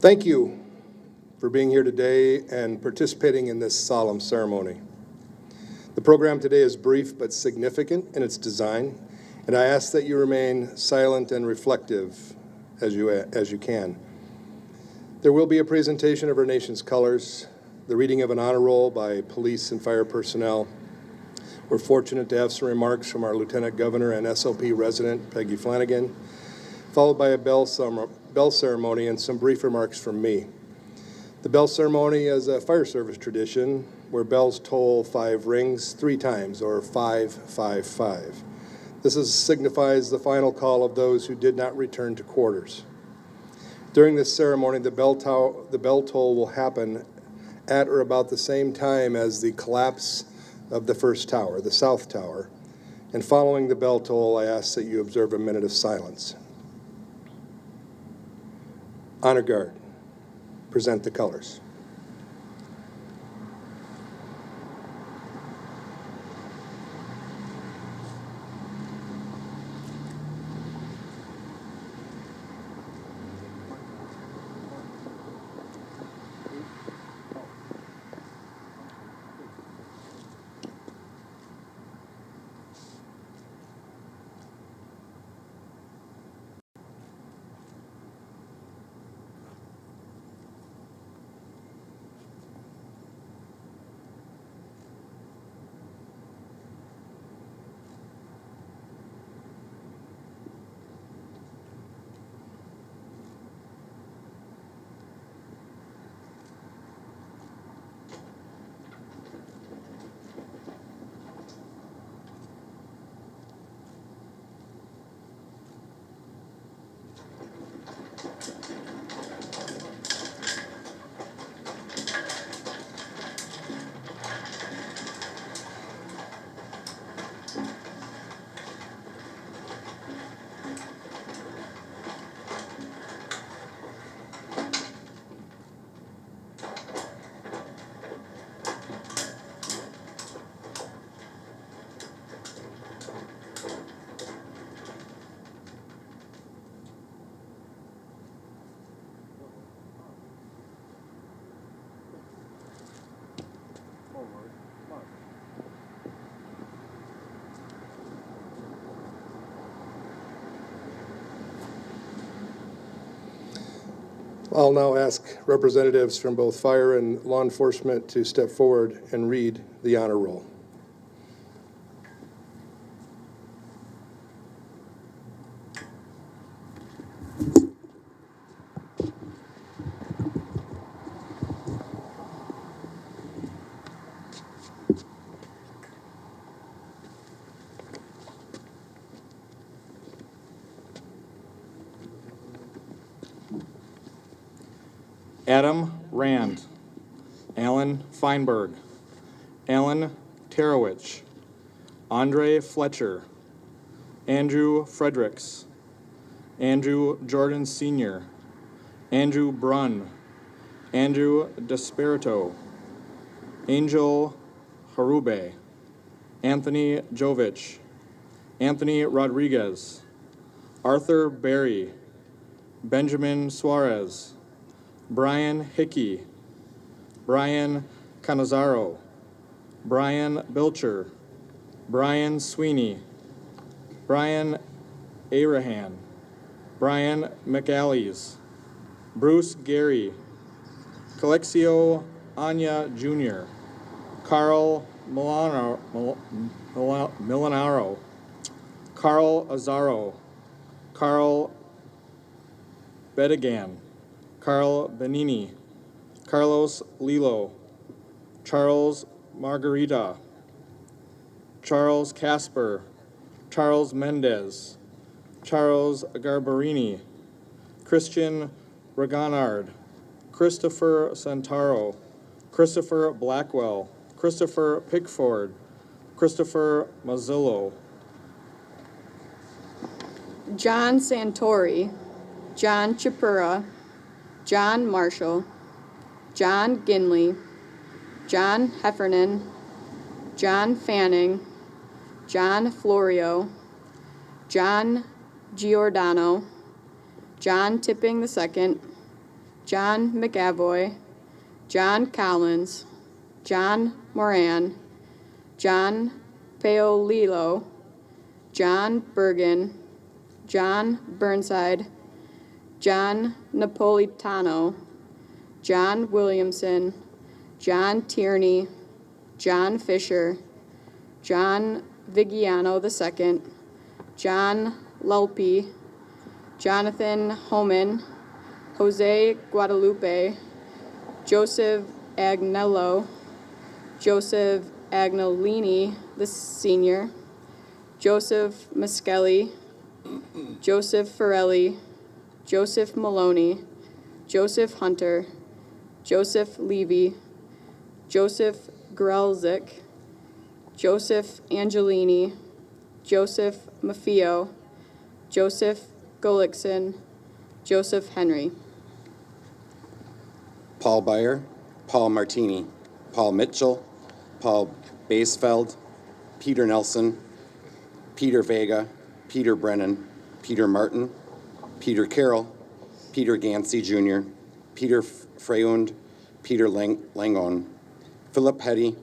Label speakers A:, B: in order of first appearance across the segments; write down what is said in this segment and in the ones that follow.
A: Thank you for being here today and participating in this solemn ceremony. The program today is brief but significant in its design, and I ask that you remain silent and reflective as you can. There will be a presentation of our nation's colors, the reading of an honor roll by police and fire personnel. We're fortunate to have some remarks from our Lieutenant Governor and SLP resident, Peggy Flanagan, followed by a bell ceremony and some brief remarks from me. The bell ceremony is a fire service tradition where bells toll 5 rings 3 times, or 555. This signifies the final call of those who did not return to quarters. During this ceremony, the bell toll will happen at or about the same time as the collapse of the first tower, the South Tower. And following the bell toll, I ask that you observe a minute of silence. Honor Guard, present the colors. I'll now ask representatives from both fire and law enforcement to step forward and read the honor roll.
B: Adam Rand, Alan Feinberg, Alan Terowich, Andre Fletcher, Andrew Fredericks, Andrew Jordan Sr., Andrew Brunn, Andrew Desperito, Angel Harube, Anthony Jovich, Anthony Rodriguez, Arthur Berry, Benjamin Suarez, Brian Hickey, Brian Canizaro, Brian Bilcher, Brian Sweeney, Brian Arahan, Brian McAlees, Bruce Gary, Calexio Anya Jr., Carl Milanaro, Carl Azaro, Carl Bedigan, Carl Benini, Carlos Lilo, Charles Margarita, Charles Casper, Charles Mendez, Charles Garbarini, Christian Reganard, Christopher Santaro, Christopher Blackwell, Christopher Pickford, Christopher Mazzillo,
C: John Santori, John Chipura, John Marshall, John Ginley, John Heffernan, John Fanning, John Florio, John Giordano, John Tipping II, John McAvoy, John Collins, John Moran, John Paolillo, John Bergen, John Burnside, John Napolitano, John Williamson, John Tierney, John Fisher, John Vigiano II, John Lulpe, Jonathan Homan, Jose Guadalupe, Joseph Agnello, Joseph Agnolini the Senior, Joseph Maskelli, Joseph Farelli, Joseph Maloney, Joseph Hunter, Joseph Levy, Joseph Grelzik, Joseph Angelini, Joseph Maffio, Joseph Golikson, Joseph Henry.
D: Paul Beyer, Paul Martini, Paul Mitchell, Paul Basefeld, Peter Nelson, Peter Vega, Peter Brennan, Peter Martin, Peter Carroll, Peter Gansey Jr., Peter Freyund, Peter Langone, Philip Petty,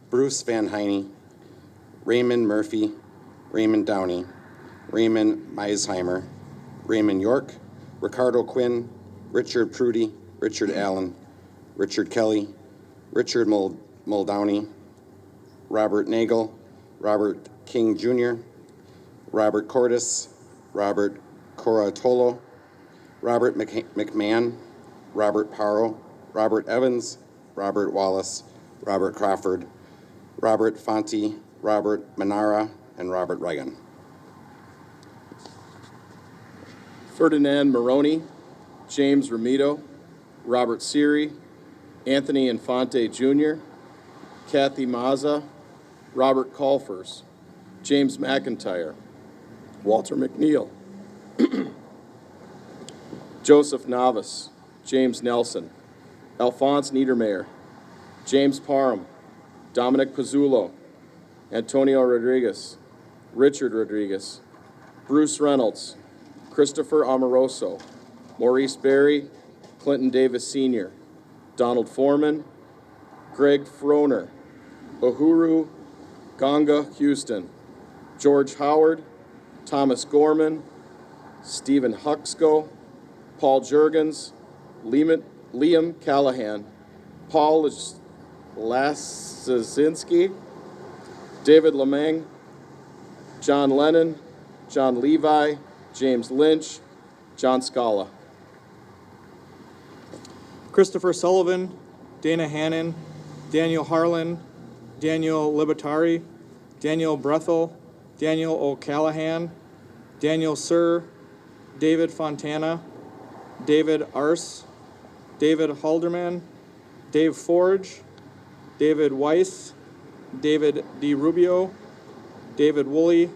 D: Bruce Van Heine, Raymond Murphy, Raymond Downey, Raymond Meisheimer, Raymond York, Ricardo Quinn, Richard Prudy, Richard Allen, Richard Kelly, Richard Muldowney, Robert Nagel, Robert King Jr., Robert Cordes, Robert Coratolo, Robert McMahon, Robert Paro, Robert Evans, Robert Wallace, Robert Crawford, Robert Fonte, Robert Manara, and Robert Reagan.
B: Ferdinand Maroney, James Ramito, Robert Seary, Anthony Infante Jr., Kathy Mazza, Robert Colfers, James McIntyre, Walter McNeil, Joseph Navas, James Nelson, Alphonse Niedermayer, James Parham, Dominic Pizzulo, Antonio Rodriguez, Richard Rodriguez, Bruce Reynolds, Christopher Amoroso, Maurice Berry, Clinton Davis Sr., Donald Foreman, Greg Froner, Uhuru Ganga Houston, George Howard, Thomas Gorman, Stephen Huxco, Paul Jurgens, Liam Callahan, Paul Lasinski, David Lemang, John Lennon, John Levi, James Lynch, John Scala. Christopher Sullivan, Dana Hannon, Daniel Harlan, Daniel Libertari, Daniel Brethel, Daniel O'Callahan, Daniel Sir, David Fontana, David Arce, David Halderman, Dave Forge, David Weiss, David D. Rubio, David Woolley,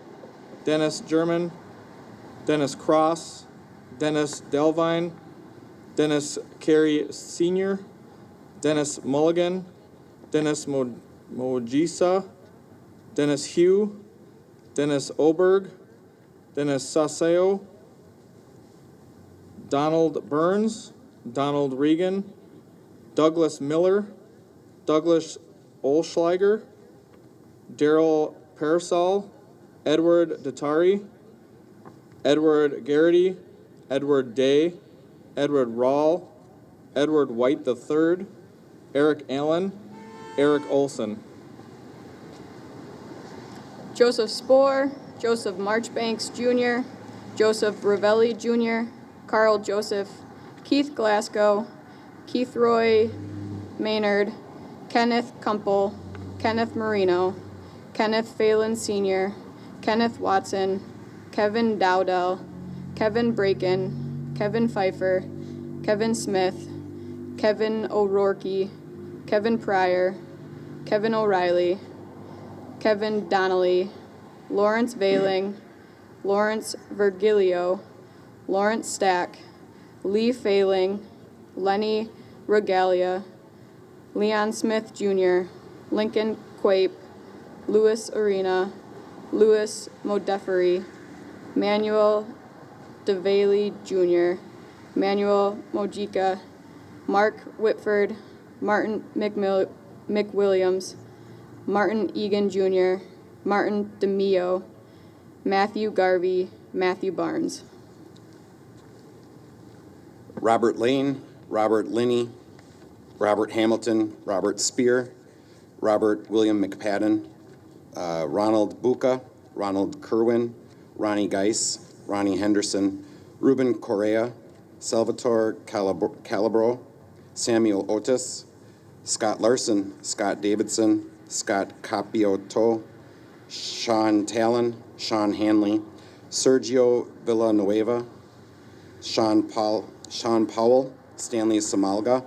B: Dennis German, Dennis Cross, Dennis Delvine, Dennis Carey Sr., Dennis Mulligan, Dennis Mojisa, Dennis Hugh, Dennis Oberg, Dennis Saseo, Donald Burns, Donald Regan, Douglas Miller, Douglas Olschlager, Daryl Parasol, Edward Datari, Edward Garrity, Edward Day, Edward Rawl, Edward White III, Eric Allen, Eric Olson.
C: Joseph Spohr, Joseph Marchbanks Jr., Joseph Ravelli Jr., Carl Joseph, Keith Glasgow, Keith Roy Maynard, Kenneth Kumpel, Kenneth Marino, Kenneth Phelan Sr., Kenneth Watson, Kevin Dowdell, Kevin Braken, Kevin Pfeiffer, Kevin Smith, Kevin O'Rourke, Kevin Pryor, Kevin O'Reilly, Kevin Donnelly, Lawrence Veiling, Lawrence Virgilio, Lawrence Stack, Lee Failing, Lenny Regalia, Leon Smith Jr., Lincoln Quape, Louis Arena, Louis Modefery, Manuel DeValey Jr., Manuel Mojica, Mark Whitford, Martin McWilliams, Martin Egan Jr., Martin DeMio, Matthew Garvey, Matthew Barnes.
D: Robert Lane, Robert Linney, Robert Hamilton, Robert Spear, Robert William McPadden, Ronald Buca, Ronald Kerwin, Ronnie Geis, Ronnie Henderson, Ruben Correa, Salvatore Calabro, Samuel Otis, Scott Larson, Scott Davidson, Scott Capiotto, Sean Talon, Sean Hanley, Sergio Villanueva, Sean Powell, Stanley Samalga,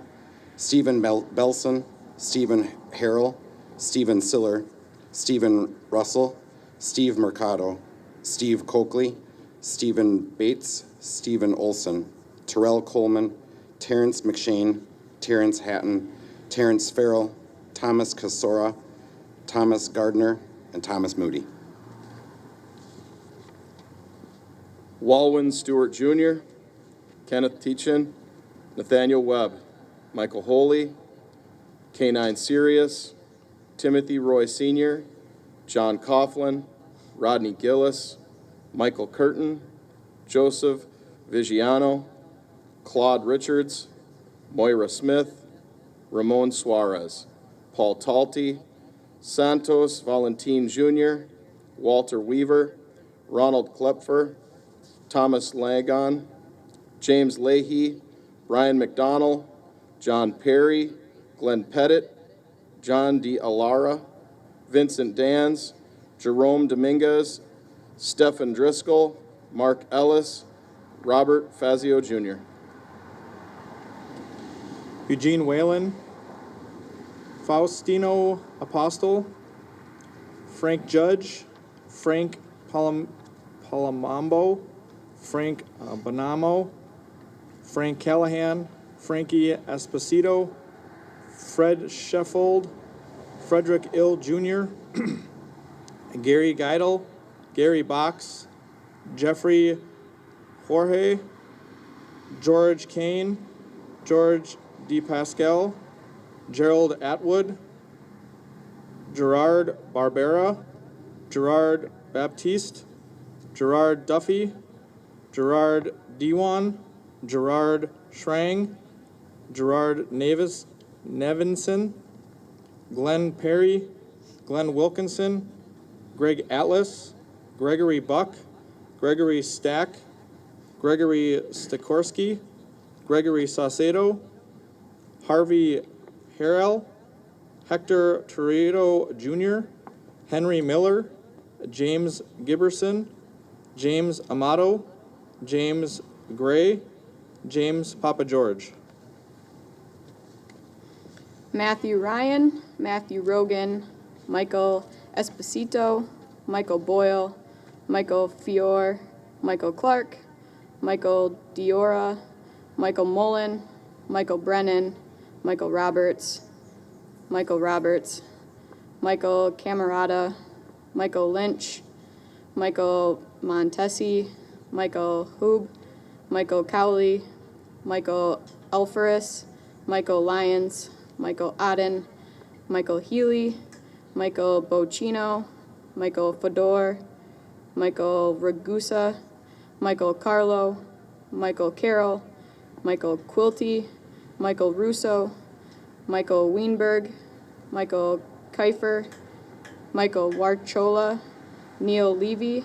D: Stephen Belson, Stephen Harrell, Stephen Siller, Stephen Russell, Steve Mercado, Steve Coakley, Stephen Bates, Stephen Olson, Terrell Coleman, Terrence McShane, Terrence Hatton, Terrence Farrell, Thomas Casora, Thomas Gardner, and Thomas Moody.
B: Walwyn Stewart Jr., Kenneth Teachin, Nathaniel Webb, Michael Holy, K9 Sirius, Timothy Roy Sr., John Coughlin, Rodney Gillis, Michael Curtin, Joseph Vigiano, Claude Richards, Moira Smith, Ramon Suarez, Paul Talty, Santos Valentin Jr., Walter Weaver, Ronald Klepfer, Thomas Lagon, James Leahy, Brian McDonnell, John Perry, Glenn Pettit, John D. Alara, Vincent Dans, Jerome Dominguez, Stephen Driscoll, Mark Ellis, Robert Fazio Jr. Eugene Whalen, Faustino Apostol, Frank Judge, Frank Palamambo, Frank Bonamo, Frank Callahan, Frankie Esposito, Fred Sheffold, Frederick Ill Jr., Gary Geidel, Gary Box, Jeffrey Jorge, George Kane, George D. Pascal, Gerald Atwood, Gerard Barbera, Gerard Baptiste, Gerard Duffy, Gerard Dewan, Gerard Schrang, Gerard Nevinson, Glenn Perry, Glenn Wilkinson, Greg Atlas, Gregory Buck, Gregory Stack, Gregory Stikorsky, Gregory Saucedo, Harvey Harrell, Hector Torito Jr., Henry Miller, James Giberson, James Amato, James Gray, James Papa George.
C: Matthew Ryan, Matthew Rogan, Michael Esposito, Michael Boyle, Michael Fior, Michael Clark, Michael Diora, Michael Mullen, Michael Brennan, Michael Roberts, Michael Camerata, Michael Lynch, Michael Montesi, Michael Hoob, Michael Cowley, Michael Alferis, Michael Lyons, Michael Odden, Michael Healy, Michael Bocino, Michael Fedor, Michael Ragusa, Michael Carlo, Michael Carroll, Michael Quilty, Michael Russo, Michael Weinberg, Michael Kiefer, Michael Warchola, Neil Levy,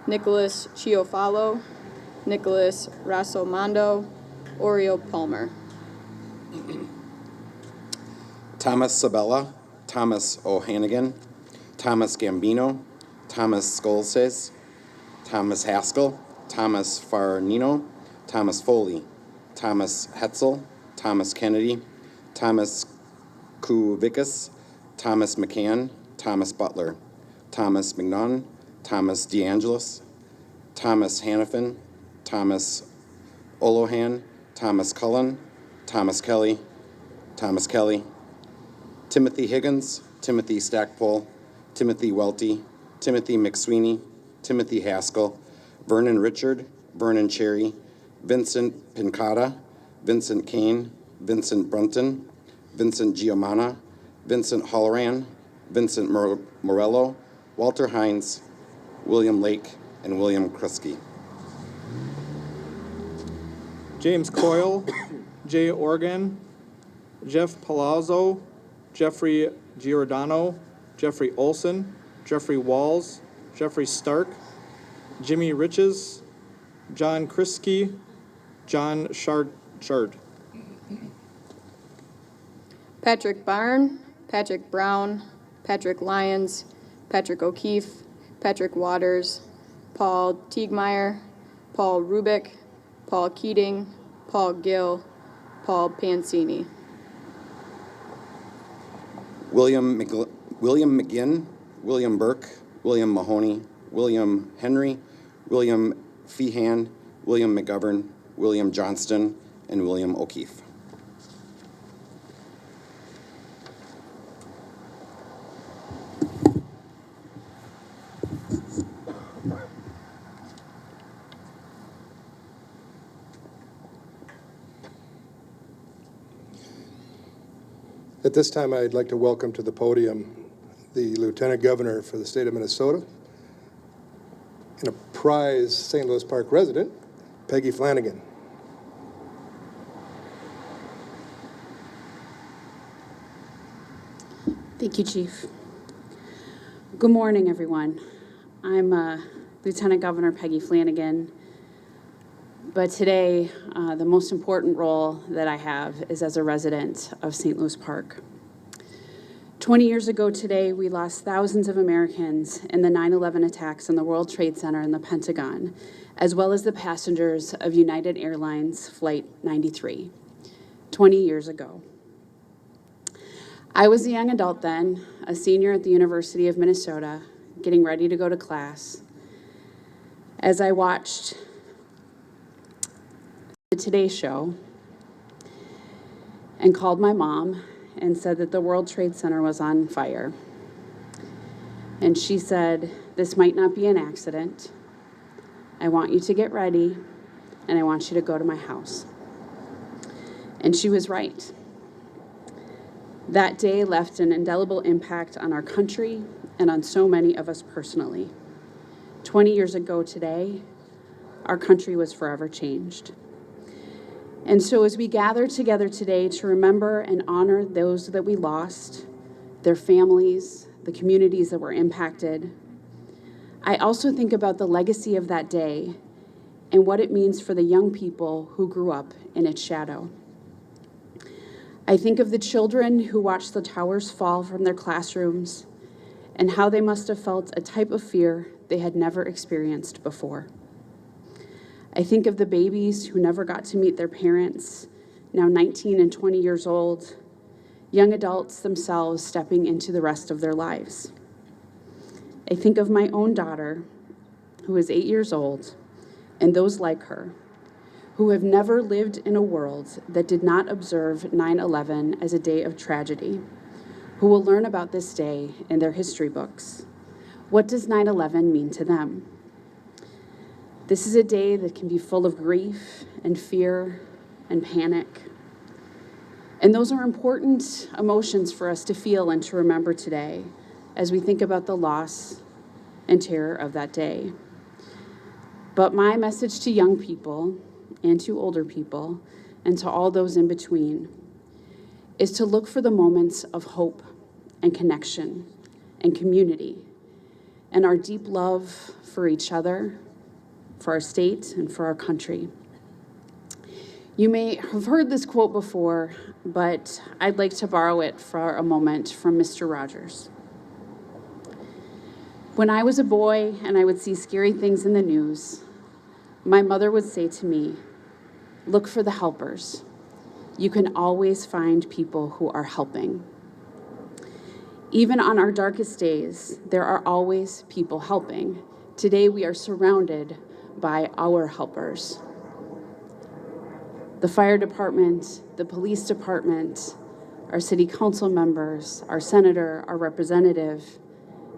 C: Nicholas Chiofalo, Nicholas Rasomondo, Oriel Palmer.
D: Thomas Sabella, Thomas O'Hannigan, Thomas Gambino, Thomas Skolses, Thomas Haskell, Thomas Farnino, Thomas Foley, Thomas Hetzel, Thomas Kennedy, Thomas Kuvickas, Thomas McCann, Thomas Butler, Thomas McNunn, Thomas DeAngelis, Thomas Hannafin, Thomas Olohan, Thomas Cullen, Thomas Kelly, Timothy Higgins, Timothy Stackpole, Timothy Welty, Timothy McSweeney, Timothy Haskell, Vernon Richard, Vernon Cherry, Vincent Pincata, Vincent Kane, Vincent Brunton, Vincent Giomana, Vincent Halloran, Vincent Morello, Walter Hines, William Lake, and William Krusky.
B: James Coyle, Jay Organ, Jeff Palazzo, Jeffrey Giordano, Jeffrey Olson, Jeffrey Walls, Jeffrey Stark, Jimmy Riches, John Krisky, John Shard.
C: Patrick Barn, Patrick Brown, Patrick Lyons, Patrick O'Keefe, Patrick Waters, Paul Teigmeyer, Paul Rubik, Paul Keating, Paul Gill, Paul Pansini.
D: William McGinn, William Burke, William Mahoney, William Henry, William Feehan, William McGovern, William Johnston, and William O'Keefe.
A: At this time, I'd like to welcome to the podium the Lieutenant Governor for the state of Minnesota and a prize St. Louis Park resident, Peggy Flanagan.
E: Thank you, Chief. Good morning, everyone. I'm Lieutenant Governor Peggy Flanagan, but today the most important role that I have is as a resident of St. Louis Park. 20 years ago today, we lost thousands of Americans in the 9/11 attacks on the World Trade Center and the Pentagon, as well as the passengers of United Airlines Flight 93, 20 years ago. I was a young adult then, a senior at the University of Minnesota, getting ready to go to class, as I watched the Today Show and called my mom and said that the World Trade Center was on fire. And she said, "This might not be an accident. I want you to get ready, and I want you to go to my house." And she was right. That day left an indelible impact on our country and on so many of us personally. 20 years ago today, our country was forever changed. And so as we gather together today to remember and honor those that we lost, their families, the communities that were impacted, I also think about the legacy of that day and what it means for the young people who grew up in its shadow. I think of the children who watched the towers fall from their classrooms and how they must have felt a type of fear they had never experienced before. I think of the babies who never got to meet their parents, now 19 and 20 years old, young adults themselves stepping into the rest of their lives. I think of my own daughter, who is 8 years old, and those like her, who have never lived in a world that did not observe 9/11 as a day of tragedy, who will learn about this day in their history books. What does 9/11 mean to them? This is a day that can be full of grief and fear and panic. And those are important emotions for us to feel and to remember today as we think about the loss and terror of that day. But my message to young people and to older people and to all those in between is to look for the moments of hope and connection and community and our deep love for each other, for our state, and for our country. You may have heard this quote before, but I'd like to borrow it for a moment from Mr. Rogers. When I was a boy and I would see scary things in the news, my mother would say to me, "Look for the helpers. You can always find people who are helping." Even on our darkest days, there are always people helping. Today we are surrounded by our helpers. The fire department, the police department, our city council members, our senator, our representative,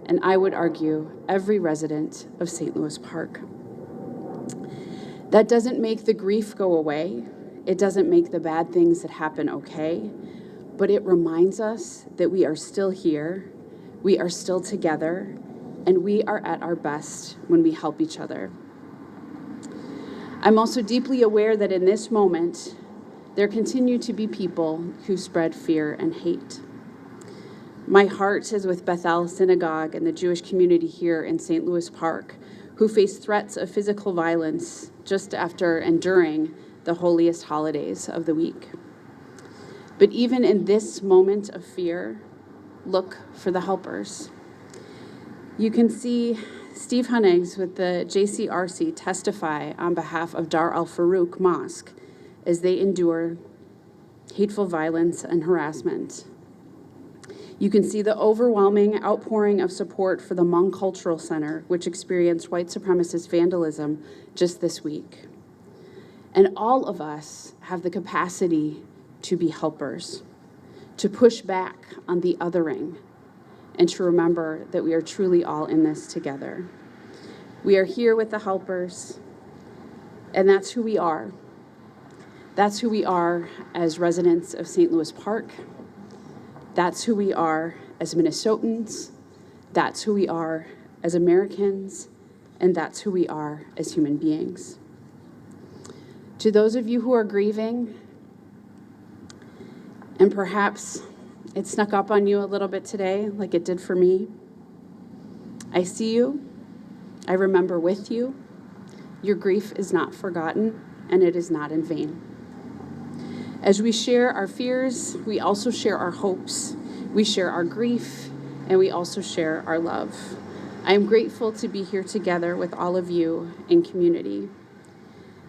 E: and I would argue every resident of St. Louis Park. That doesn't make the grief go away. It doesn't make the bad things that happen okay, but it reminds us that we are still here, we are still together, and we are at our best when we help each other. I'm also deeply aware that in this moment, there continue to be people who spread fear and hate. My heart is with Bethel Synagogue and the Jewish community here in St. Louis Park, who face threats of physical violence just after and during the holiest holidays of the week. But even in this moment of fear, look for the helpers. You can see Steve Hunnigs with the JCRC testify on behalf of Dar al-Farouk Mosque as they endure hateful violence and harassment. You can see the overwhelming outpouring of support for the Hmong Cultural Center, which experienced white supremacist vandalism just this week. And all of us have the capacity to be helpers, to push back on the othering, and to remember that we are truly all in this together. We are here with the helpers, and that's who we are. That's who we are as residents of St. Louis Park. That's who we are as Minnesotans. That's who we are as Americans. And that's who we are as human beings. To those of you who are grieving, and perhaps it snuck up on you a little bit today, like it did for me, I see you. I remember with you. Your grief is not forgotten, and it is not in vain. As we share our fears, we also share our hopes. We share our grief, and we also share our love. I am grateful to be here together with all of you in community.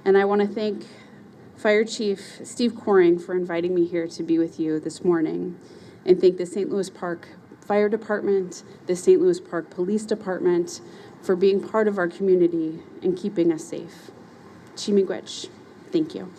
E: And I want to thank Fire Chief Steve Coring for inviting me here to be with you this morning, and thank the St. Louis Park Fire Department, the St. Louis Park Police Department for being part of our community and keeping us safe. Chimigwech, thank you.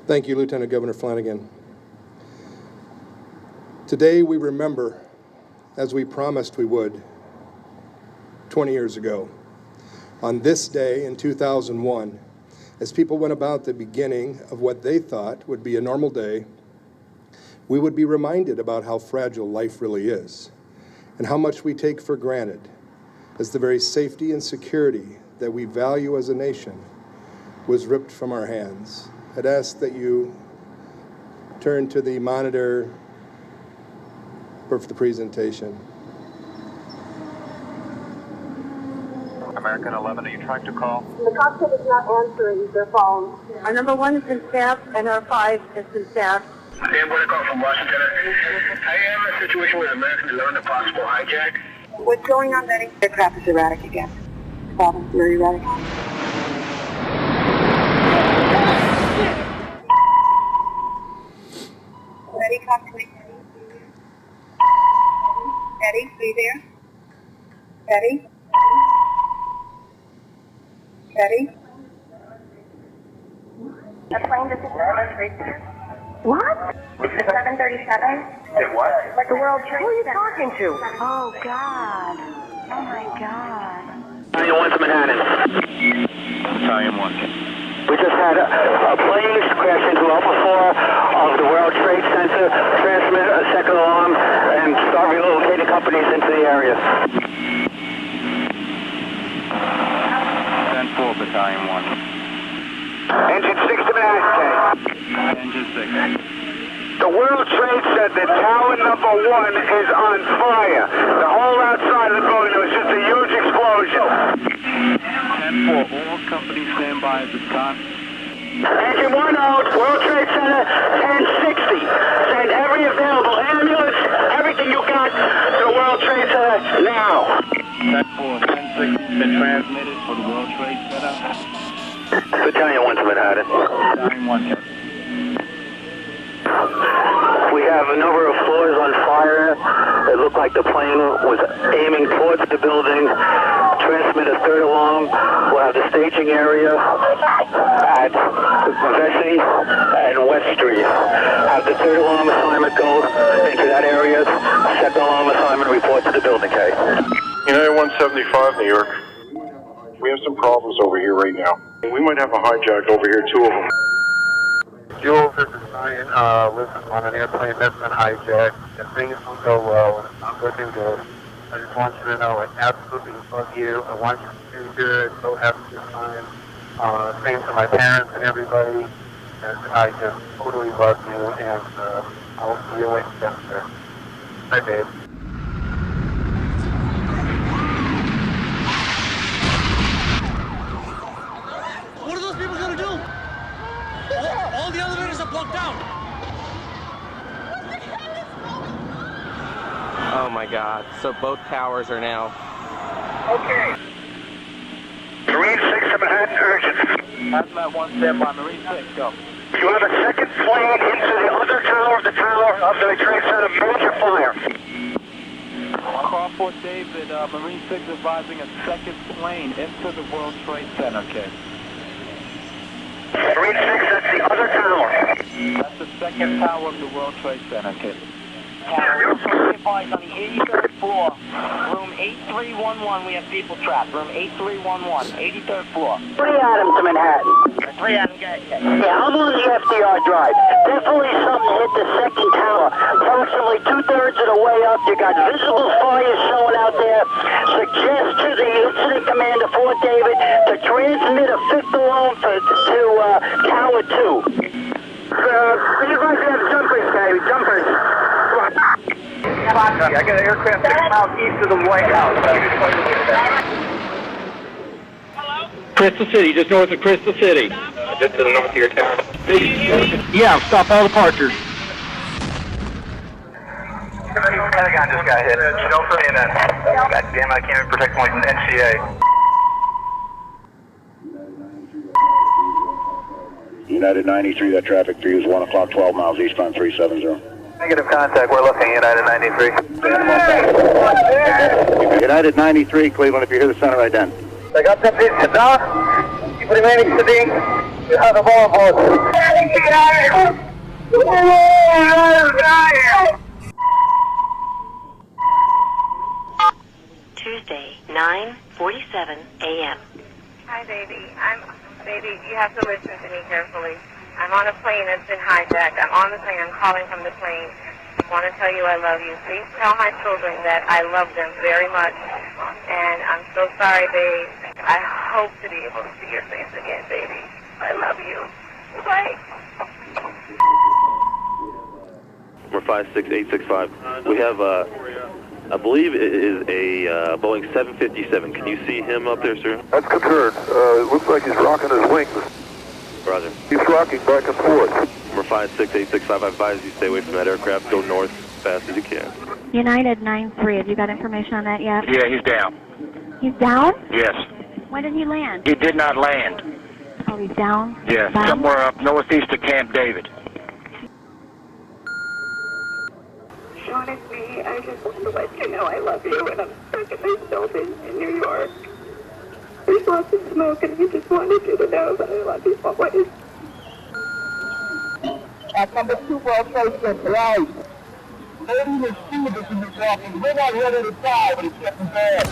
A: Thank you, Lieutenant Governor Flanagan. Today we remember, as we promised we would 20 years ago. On this day in 2001, as people went about the beginning of what they thought would be a normal day, we would be reminded about how fragile life really is and how much we take for granted as the very safety and security that we value as a nation was ripped from our hands. I'd ask that you turn to the monitor for the presentation.
F: American 11, are you trying to call?
G: The cockpit is not answering their phone. Our number 1 is in Sept, and our 5 is in Sept.
F: I am going to call from Washington. I am in a situation with American 11, a possible hijack.
G: What's going on, Betty? The aircraft is erratic again. Problem, very erratic. Betty, talk to me. Betty, are you there? Betty? Betty?
H: The plane just hit the World Trade Center.
G: What?
H: It's 737.
F: Did what?
H: Like the World Trade
G: Who are you
H: Center.
G: talking to?
H: Oh, God. Oh, my God.
F: Battalion 1 to Manhattan. Battalion 1. We just had a plane crash into Alpha 4 of the World Trade Center, transmit a second alarm, and start relocating companies into the area. 10-4, Battalion 1. Engine 6 to Manhattan. Engine 6. The World Trade Center, tower number 1 is on fire. The whole outside of the building, there was just a huge explosion. 10-4, all companies stand by at this time. Engine 1 out, World Trade Center, 1060. Send every available ambulance, everything you got to the World Trade Center now. 10-4, 1060 been transmitted for the World Trade Center. Battalion 1 to Manhattan. Battalion 1, sir. We have a number of floors on fire. It looked like the plane was aiming towards the building. transmit a third alarm. We'll have the staging area at Vesey and West Street. Have the third alarm assignment go into that area. Second alarm assignment report to the building, K.
I: United 175, New York. We have some problems over here right now. We might have a hijack over here, 2 of them.
J: Jules, this is Ryan. Listen, on an airplane that's been hijacked, and things will go well, and it's not good to do. I just want you to know I absolutely love you. I want you to do good. So have a good time. Same to my parents and everybody. And I just totally love you, and I'll see you later, Spencer. Bye, babe.
K: What are those people gonna do? All the elevators are blocked down.
L: Oh my God, so both towers are now.
F: Okay. Marine 6 to Manhattan, urgent.
J: Hazmat 1, stand by. Marine 6, go.
F: You have a second plane into the other tower of the Trade Center, major fire.
J: Crawford David, Marine 6 advising a second plane into the World Trade Center, kid.
F: Marine 6, that's the other tower.
J: That's the second tower of the World Trade Center, kid.
K: Advised on the 83rd floor, room 8311. We have people trapped. Room 8311, 83rd floor.
F: 3 Adams to Manhattan.
K: 3 Adams, go ahead.
F: Yeah, I'm on the FDR drive. Definitely something hit the second tower. Approximately 2/3 of the way up. You got visible fires showing out there. Suggest to the incident commander, Fort David, to transmit a 5th alarm to Tower 2. You guys have jumpers, baby. Jumpers.
J: I got an aircraft 6 miles east of the White House.
M: Crystal City, just north of Crystal City.
J: Just to the north of your town.
M: Yeah, stop all departures.
J: Pentagon just got hit. Don't say that. God damn it, I can't even protect my NCA.
I: United 93, that traffic for you is 1 o'clock, 12 miles eastbound 370.
J: Negative contact, we're looking, United 93.
I: United 93, Cleveland, if you hear the center ident.
J: I got that piece of dog. Keep remaining steady. You have the ball, boss.
H: Tuesday, 9:47 a.m.
G: Hi, baby. Baby, you have to listen to me carefully. I'm on a plane that's been hijacked. I'm on the plane. I'm calling from the plane. I want to tell you I love you. Please tell my children that I love them very much. And I'm so sorry, babe. I hope to be able to see your face again, baby. I love you. Bye.
N: We're 56865. We have, I believe it is a Boeing 757. Can you see him up there, sir?
I: That's confirmed. It looks like he's rocking his wings.
N: Roger.
I: He's rocking back and forth.
N: We're 56865. I advise you stay away from that aircraft. Go north as fast as you can.
H: United 93, have you got information on that yet?
M: Yeah, he's down.
H: He's down?
M: Yes.
H: When did he land?
M: He did not land.
H: Oh, he's down?
M: Yeah,
H: Down?
M: somewhere up northeast of Camp David.
G: Sean, it's me. I just want to let you know I love you, and I'm stuck in this building in New York. There's lots of smoke, and I just wanted you to know that I love you always.
F: At number 2 World Trade Center, right. Lady is this in the office. We're not ready to die, but it's getting bad.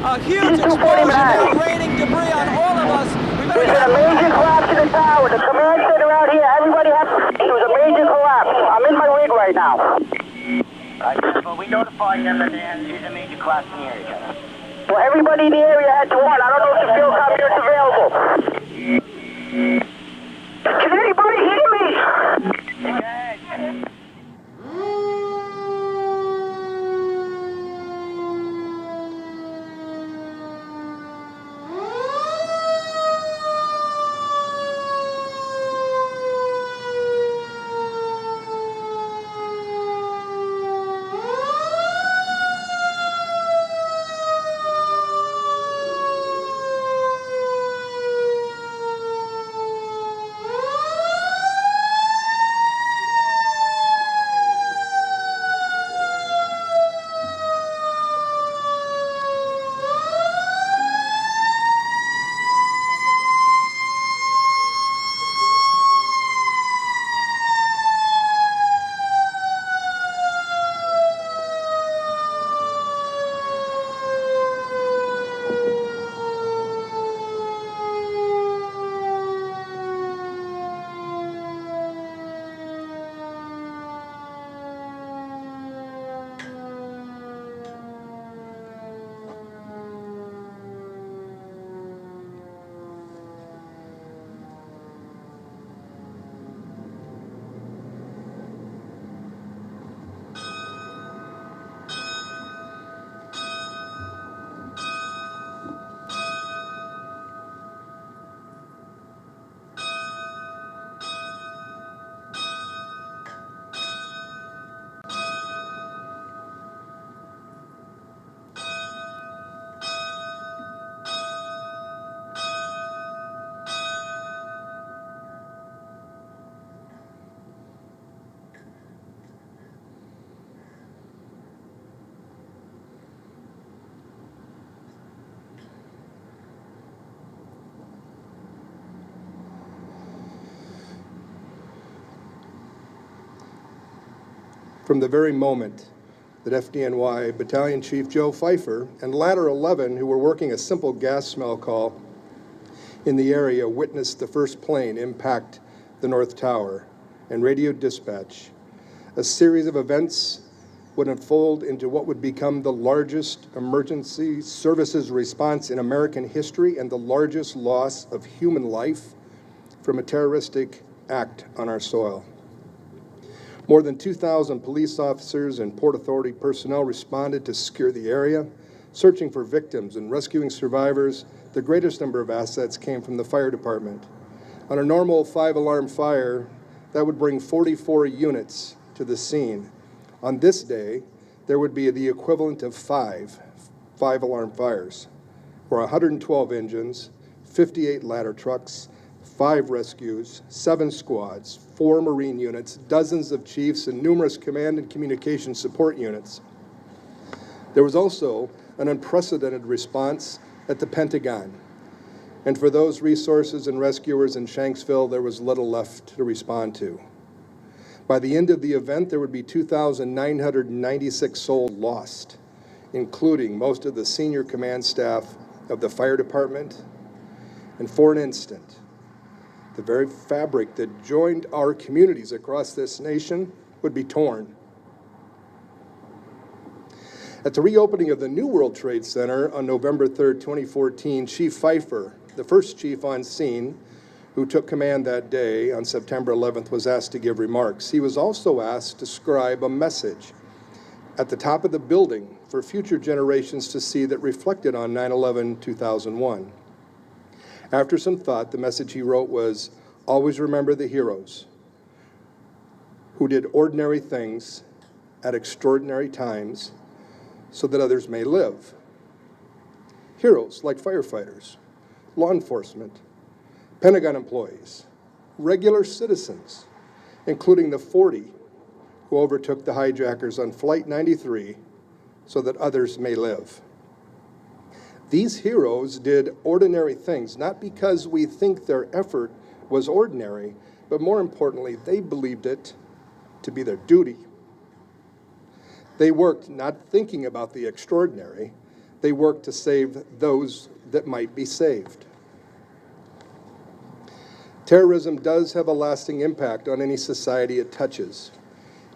K: A huge explosion is raining debris on all of us.
F: There's been a major collapse in the tower. The command center out here, everybody has to... It was a major collapse. I'm in my rig right now.
K: Well, we notified them that there's a major collapse in the area.
F: Well, everybody in the area had to run. I don't know if the field comm unit's available. Can anybody hear me?
K: Go ahead.
A: From the very moment that FDNY Battalion Chief Joe Pfeiffer and Ladder 11, who were working a simple gas smell call in the area, witnessed the first plane impact the North Tower and radioed dispatch, a series of events would unfold into what would become the largest emergency services response in American history and the largest loss of human life from a terroristic act on our soil. More than 2,000 police officers and Port Authority personnel responded to secure the area, searching for victims and rescuing survivors. The greatest number of assets came from the fire department. On a normal 5-alarm fire, that would bring 44 units to the scene. On this day, there would be the equivalent of 5-alarm fires, or 112 engines, 58 ladder trucks, 5 rescues, 7 squads, 4 Marine units, dozens of chiefs, and numerous command and communication support units. There was also an unprecedented response at the Pentagon. And for those resources and rescuers in Shanksville, there was little left to respond to. By the end of the event, there would be 2,996 souls lost, including most of the senior command staff of the fire department. And for an instant, the very fabric that joined our communities across this nation would be torn. At the reopening of the New World Trade Center on November 3rd, 2014, Chief Pfeiffer, the first chief on scene, who took command that day on September 11th, was asked to give remarks. He was also asked to scribe a message at the top of the building for future generations to see that reflected on 9/11/2001. After some thought, the message he wrote was, "Always remember the heroes who did ordinary things at extraordinary times so that others may live." Heroes like firefighters, law enforcement, Pentagon employees, regular citizens, including the 40 who overtook the hijackers on Flight 93 so that others may live. These heroes did ordinary things, not because we think their effort was ordinary, but more importantly, they believed it to be their duty. They worked not thinking about the extraordinary, they worked to save those that might be saved. Terrorism does have a lasting impact on any society it touches.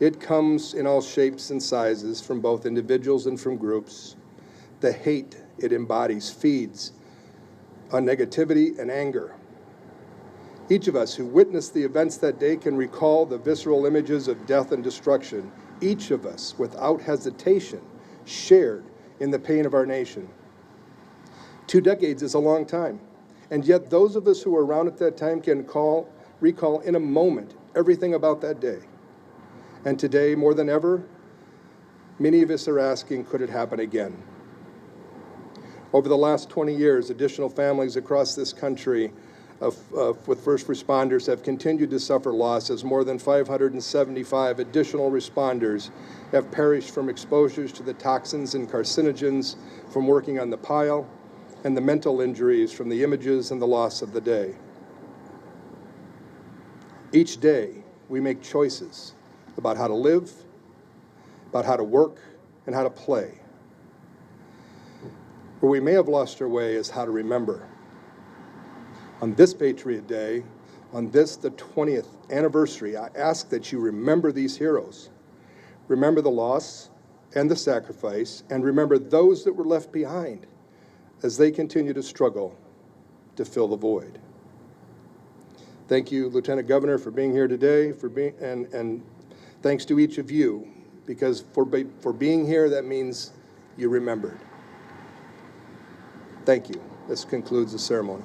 A: It comes in all shapes and sizes from both individuals and from groups. The hate it embodies feeds on negativity and anger. Each of us who witnessed the events that day can recall the visceral images of death and destruction. Each of us, without hesitation, shared in the pain of our nation. 2 decades is a long time, and yet those of us who were around at that time can recall in a moment everything about that day. And today, more than ever, many of us are asking, could it happen again? Over the last 20 years, additional families across this country with first responders have continued to suffer loss as more than 575 additional responders have perished from exposures to the toxins and carcinogens from working on the pile, and the mental injuries from the images and the loss of the day. Each day, we make choices about how to live, about how to work, and how to play. Where we may have lost our way is how to remember. On this Patriot Day, on this, the 20th anniversary, I ask that you remember these heroes. Remember the loss and the sacrifice, and remember those that were left behind as they continue to struggle to fill the void. Thank you, Lieutenant Governor, for being here today, and thanks to each of you, because for being here, that means you remembered. Thank you. This concludes the ceremony.